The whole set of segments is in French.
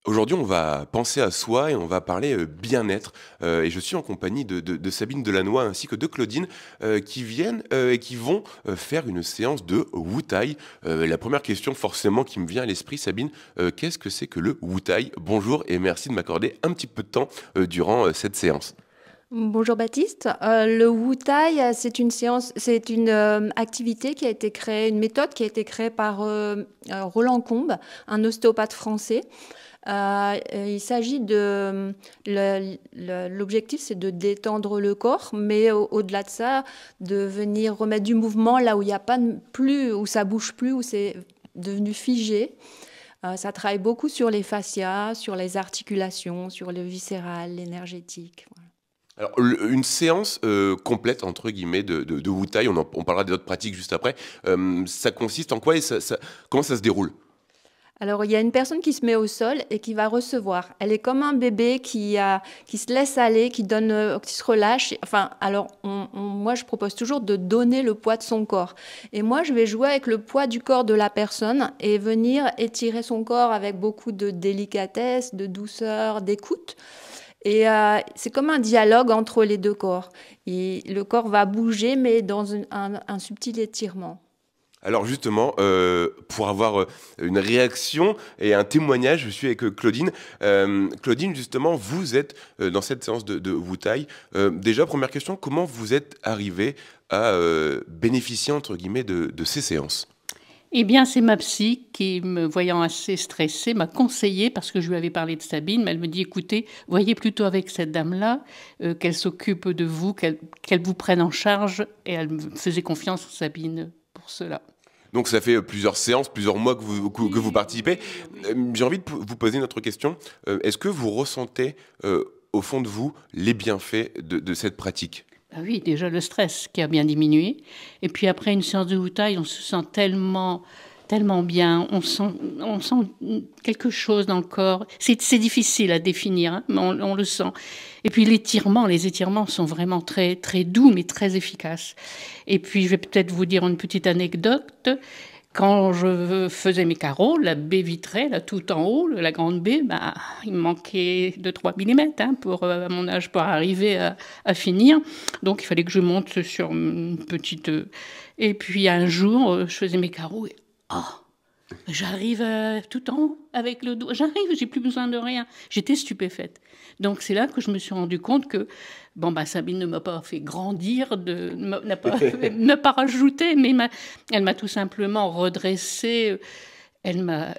Aujourd'hui, on va penser à soi et on va parler bien-être. Et je suis en compagnie de Sabine Delannoy ainsi que de Claudine qui viennent et qui vont faire une séance de Wu Tai. La première question forcément qui me vient à l'esprit, Sabine, qu'est-ce que c'est que le Wu Tai? Bonjour et merci de m'accorder un petit peu de temps durant cette séance. Bonjour Baptiste. Le Wu Tai, c'est une séance, c'est une activité qui a été créée, une méthode qui a été créée par Roland Combe, un ostéopathe français. Il s'agit l'objectif, c'est de détendre le corps, mais au-delà de ça, de venir remettre du mouvement là où il n'y a pas plus, où ça bouge plus, où c'est devenu figé. Ça travaille beaucoup sur les fascias, sur les articulations, sur le viscéral, l'énergétique. Voilà. Alors, une séance complète, entre guillemets, de Wu Tai, on parlera des autres pratiques juste après, ça consiste en quoi et comment ça se déroule? Alors, il y a une personne qui se met au sol et qui va recevoir. Elle est comme un bébé qui se laisse aller, qui donne, qui se relâche. Enfin, alors, moi, je propose toujours de donner le poids de son corps. Et moi, je vais jouer avec le poids du corps de la personne et venir étirer son corps avec beaucoup de délicatesse, de douceur, d'écoute. Et c'est comme un dialogue entre les deux corps. Et le corps va bouger, mais dans un subtil étirement. Alors justement, pour avoir une réaction et un témoignage, je suis avec Claudine. Claudine, justement, vous êtes dans cette séance de Wu Tai. Déjà, première question, comment vous êtes arrivée à bénéficier, entre guillemets, de ces séances? Eh bien, c'est ma psy qui, me voyant assez stressée, m'a conseillé, parce que je lui avais parlé de Sabine, mais elle me dit, écoutez, voyez plutôt avec cette dame-là, qu'elle s'occupe de vous, qu'elle vous prenne en charge, et elle me faisait confiance en Sabine pour cela. Donc ça fait plusieurs séances, plusieurs mois que vous participez. J'ai envie de vous poser une autre question. Est-ce que vous ressentez au fond de vous les bienfaits de cette pratique? Ah oui, déjà le stress qui a bien diminué. Et puis après une séance de Wu-Tai, on se sent tellement, tellement bien. On sent quelque chose dans le corps. C'est difficile à définir, hein, mais on le sent. Et puis les étirements sont vraiment très, très doux, mais très efficaces. Et puis je vais peut-être vous dire une petite anecdote. Quand je faisais mes carreaux, la baie vitrée, là, tout en haut, la grande baie, bah, il me manquait 2-3 millimètres hein, pour, à mon âge pour arriver à finir. Donc il fallait que je monte sur une petite... Et puis un jour, je faisais mes carreaux et... Oh, j'arrive tout en haut avec le doigt. J'arrive, j'ai plus besoin de rien. J'étais stupéfaite. Donc c'est là que je me suis rendu compte que bon bah Sabine ne m'a pas fait grandir, n'a pas n'a pas rajouté, mais elle m'a tout simplement redressée. Elle a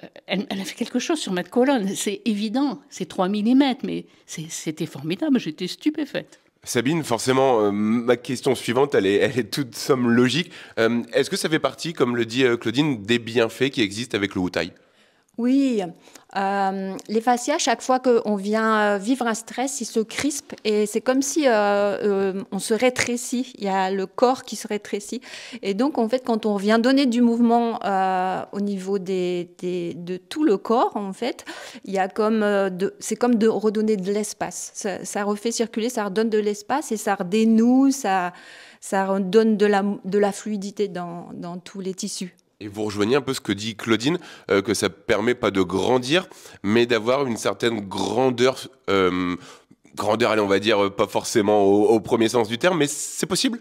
fait quelque chose sur ma colonne. C'est évident, c'est 3 millimètres, mais c'était formidable. J'étais stupéfaite. Sabine, forcément, ma question suivante, elle est toute somme logique. Est-ce que ça fait partie, comme le dit Claudine, des bienfaits qui existent avec le Wu Tai? Oui, les fascias, chaque fois qu'on vient vivre un stress, ils se crispent et c'est comme si on se rétrécit. Il y a le corps qui se rétrécit. Et donc, en fait, quand on vient donner du mouvement au niveau de tout le corps, en fait, il y a comme c'est comme de redonner de l'espace. Ça refait circuler, ça redonne de l'espace et ça redénoue, ça redonne de la fluidité dans tous les tissus. Et vous rejoignez un peu ce que dit Claudine, que ça permet pas de grandir, mais d'avoir une certaine grandeur, grandeur, allez, on va dire, pas forcément au premier sens du terme, mais c'est possible?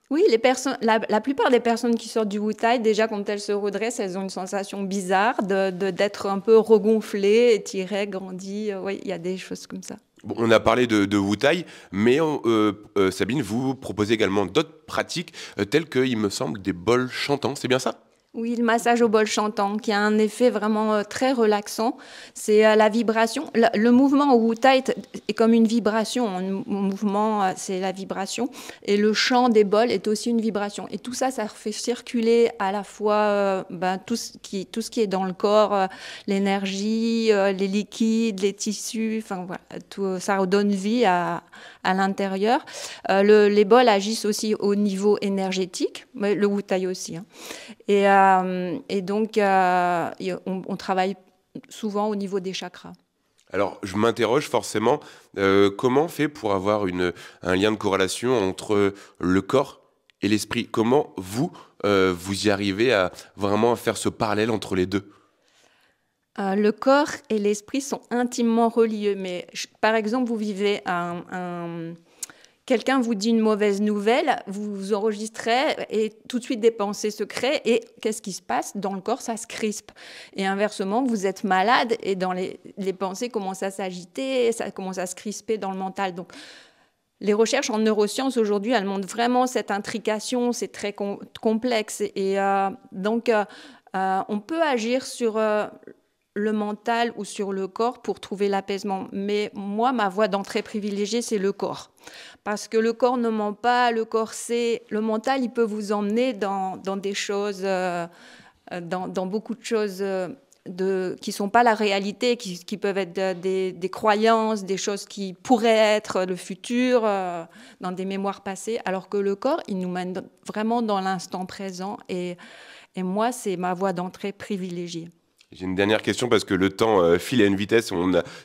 Oui, la plupart des personnes qui sortent du Wu Tai, déjà quand elles se redressent, elles ont une sensation bizarre d'être un peu regonflées, étirées, grandies. Oui, il y a des choses comme ça. Bon, on a parlé de Wu Tai, mais Sabine, vous proposez également d'autres pratiques, telles que, il me semble, des bols chantants, c'est bien ça? Oui, le massage au bol chantant, qui a un effet vraiment très relaxant. C'est la vibration. Le mouvement au Wu Tai est comme une vibration. Un mouvement, c'est la vibration. Et le chant des bols est aussi une vibration. Et tout ça, ça fait circuler à la fois tout ce qui est dans le corps, l'énergie, les liquides, les tissus. Enfin, voilà, tout, ça redonne vie à l'intérieur. Les bols agissent aussi au niveau énergétique, mais le Wu Tai aussi, hein. Et donc, on travaille souvent au niveau des chakras. Alors, je m'interroge forcément, comment on fait pour avoir un lien de corrélation entre le corps et l'esprit? Comment vous y arrivez à vraiment faire ce parallèle entre les deux? Le corps et l'esprit sont intimement reliés. Mais par exemple, vous vivez quelqu'un vous dit une mauvaise nouvelle, vous vous enregistrez et tout de suite des pensées se créent. Et qu'est-ce qui se passe? Dans le corps, ça se crispe. Et inversement, vous êtes malade et dans les pensées commencent à s'agiter, ça commence à se crisper dans le mental. Donc, les recherches en neurosciences aujourd'hui, elles montrent vraiment cette intrication, c'est très complexe. Et donc, on peut agir sur le mental ou sur le corps pour trouver l'apaisement. Mais moi, ma voie d'entrée privilégiée, c'est le corps. Parce que le corps ne ment pas, le corps sait. Le mental, il peut vous emmener dans des choses, dans beaucoup de choses qui ne sont pas la réalité, qui peuvent être des croyances, des choses qui pourraient être le futur, dans des mémoires passées. Alors que le corps, il nous mène vraiment dans l'instant présent. Et moi, c'est ma voie d'entrée privilégiée. J'ai une dernière question parce que le temps file à une vitesse.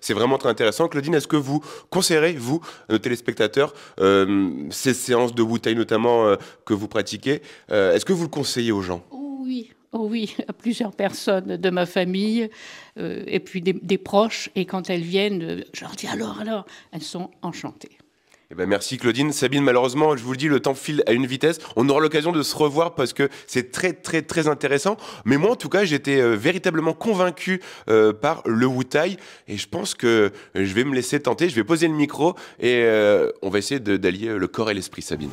C'est vraiment très intéressant. Claudine, est-ce que vous conseillerez, vous, à nos téléspectateurs, ces séances de Wu Tai notamment que vous pratiquez, est-ce que vous le conseillez aux gens? Oui. Oh oui, à plusieurs personnes de ma famille et puis des proches. Et quand elles viennent, je leur dis alors, elles sont enchantées. Eh ben merci Claudine. Sabine, malheureusement, je vous le dis, le temps file à une vitesse. On aura l'occasion de se revoir parce que c'est très, très, très intéressant. Mais moi, en tout cas, j'étais véritablement convaincu par le Wu Tai. Et je pense que je vais me laisser tenter. Je vais poser le micro et on va essayer d'allier le corps et l'esprit, Sabine.